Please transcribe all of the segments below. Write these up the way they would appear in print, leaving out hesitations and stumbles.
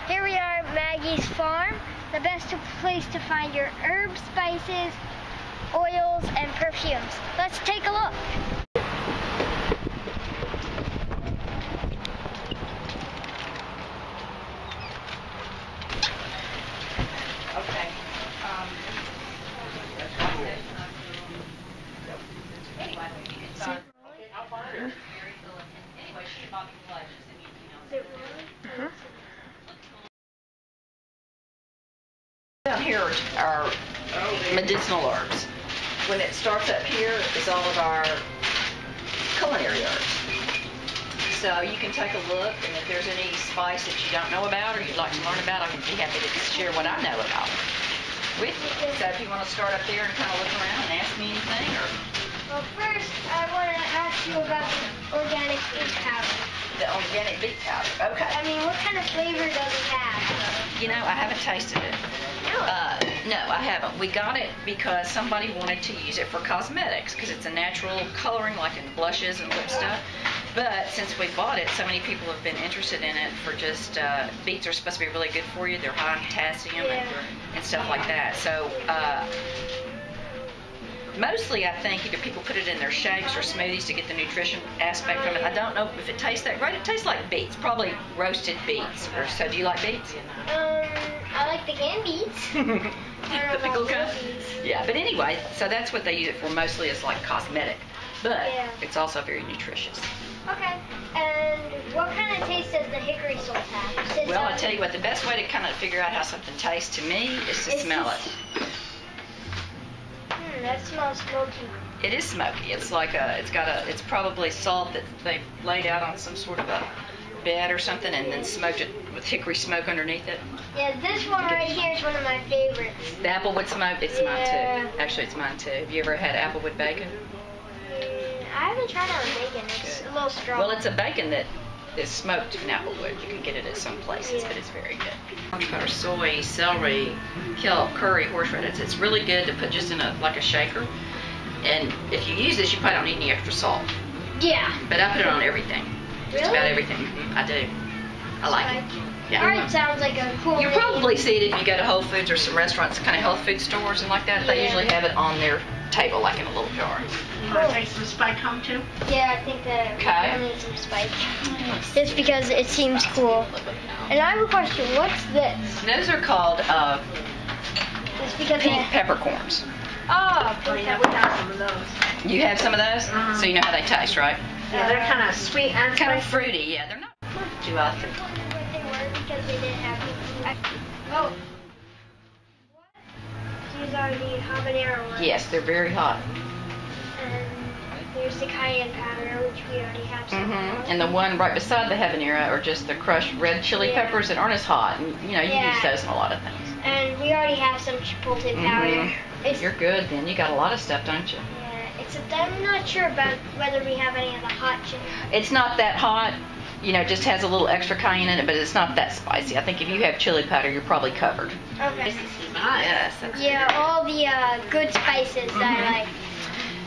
Here we are at Maggie's farm, the best place to find your herbs, spices, oils, and perfumes. Let's take a look. Okay. Down here are medicinal herbs. When it starts up here is all of our culinary herbs. So you can take a look, and if there's any spice that you don't know about or you'd like to learn about, I can be happy to share what I know about with you. So if you want to start up there and kind of look around and ask me anything, or... Well, first I want to ask you about the organic beet powder. The organic beet powder, okay. I mean, what kind of flavor does it have? You know, I haven't tasted it. No, I haven't. We got it because somebody wanted to use it for cosmetics because it's a natural coloring like in blushes and lip stuff. But since we bought it, so many people have been interested in it for just, beets are supposed to be really good for you. They're high in potassium and stuff like that. So, mostly I think either people put it in their shakes or smoothies to get the nutrition aspect from it. I don't know if it tastes that great. It tastes like beets, probably roasted beets. Or so. Do you like beets? I like the canned beets. The pickle kind? Yeah, but anyway, so that's what they use it for mostly is like cosmetic. But it's also very nutritious. Okay, and what kind of taste does the hickory salt have? Well, I'll tell you what, the best way to kind of figure out how something tastes to me is to smell it. That smells smoky. It is smoky. It's like it's probably salt that they laid out on some sort of a bed or something and then smoked it with hickory smoke underneath it. Yeah, this one right here is one of my favorites. The applewood smoke, it's mine too. Actually, it's mine too. Have you ever had applewood bacon? I haven't tried it on bacon. It's a little strong. Well, it's a bacon that is smoked in applewood. You can get it at some places, but it's very good. Orange butter, soy, celery, kelp, curry, horseradish. It's really good to put just in like a shaker. And if you use this, you probably don't need any extra salt. Yeah. But I put it on everything. Just about everything. I do. I like it. Yeah. Alright, sounds like a cool You probably see it if you go to Whole Foods or some restaurants, kind of health food stores and like that. They usually have it on their table, like in a little jar. You want to take some spike home too? Yeah, I think that I need some spice. Just because it seems cool. And I have a question. What's this? Those are called pink peppercorns. Oh, We have some of those. You have some of those? So you know how they taste, right? Yeah, they're kind of sweet and Kind of spicy. fruity, yeah. They're not too often. what they were because they didn't have Oh. These are the habanero ones. Yes, they're very hot. And there's the cayenne powder, which we already have some of. And the one right beside the habanero are just the crushed red chili peppers that aren't as hot. And, you know, you can use those in a lot of things. And we already have some chipotle powder. You're good then. You got a lot of stuff, don't you? Yeah, except I'm not sure about whether we have any of the hot chili. It's not that hot. You know, it just has a little extra cayenne in it, but it's not that spicy. I think if you have chili powder, you're probably covered. Okay. Yes. Yeah, all the good spices that I like.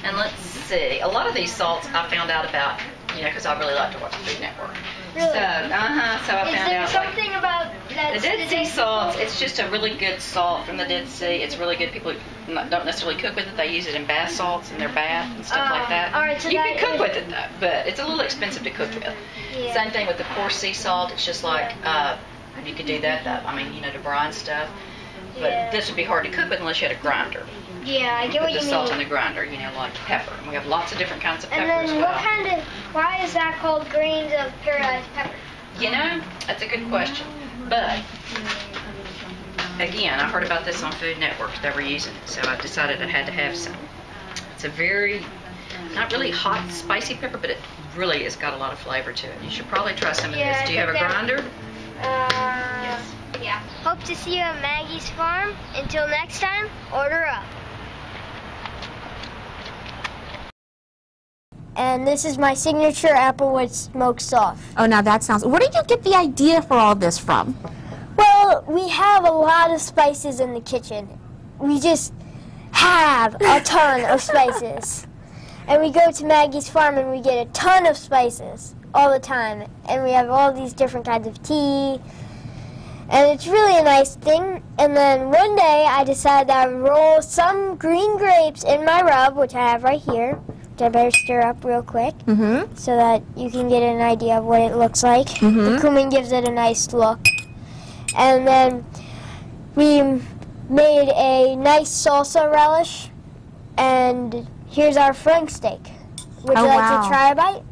And let's see. A lot of these salts I found out about, you know, because I really like to watch the Food Network. Really? So, so I Is found there out. something about that? The Dead Sea salt, it's just a really good salt from the Dead Sea. It's really good. People don't necessarily cook with it. They use it in bath salts in their bath and stuff like that. All right, so you that can cook with it though, but it's a little expensive to cook with. Yeah. Same thing with the poor sea salt. It's just like you could do that though. I mean, you know, to brine stuff. But this would be hard to cook with unless you had a grinder. Yeah, I get what you mean. Put the salt in the grinder, you know, like pepper. And we have lots of different kinds of pepper And as then well. why is that called grains of paradise pepper? You know, that's a good question. But, again, I heard about this on Food Network. They were using it, so I decided I had to have some. It's a very, not really hot, spicy pepper, but it really has got a lot of flavor to it. You should probably try some of this. Do you have a grinder? Yes. Yeah. Hope to see you at Maggie's farm. Until next time, order up. And this is my signature applewood smoked sauce. Oh, now that sounds... Where did you get the idea for all this from? Well, we have a lot of spices in the kitchen. We just have a ton of spices. And we go to Maggie's farm and we get a ton of spices. all the time. And we have all these different kinds of tea. And it's really a nice thing. And then one day I decided that I would roll some green grapes in my rub, which I have right here, which I better stir up real quick so that you can get an idea of what it looks like. The cumin gives it a nice look. And then we made a nice salsa relish. And here's our flank steak. Would you like to try a bite?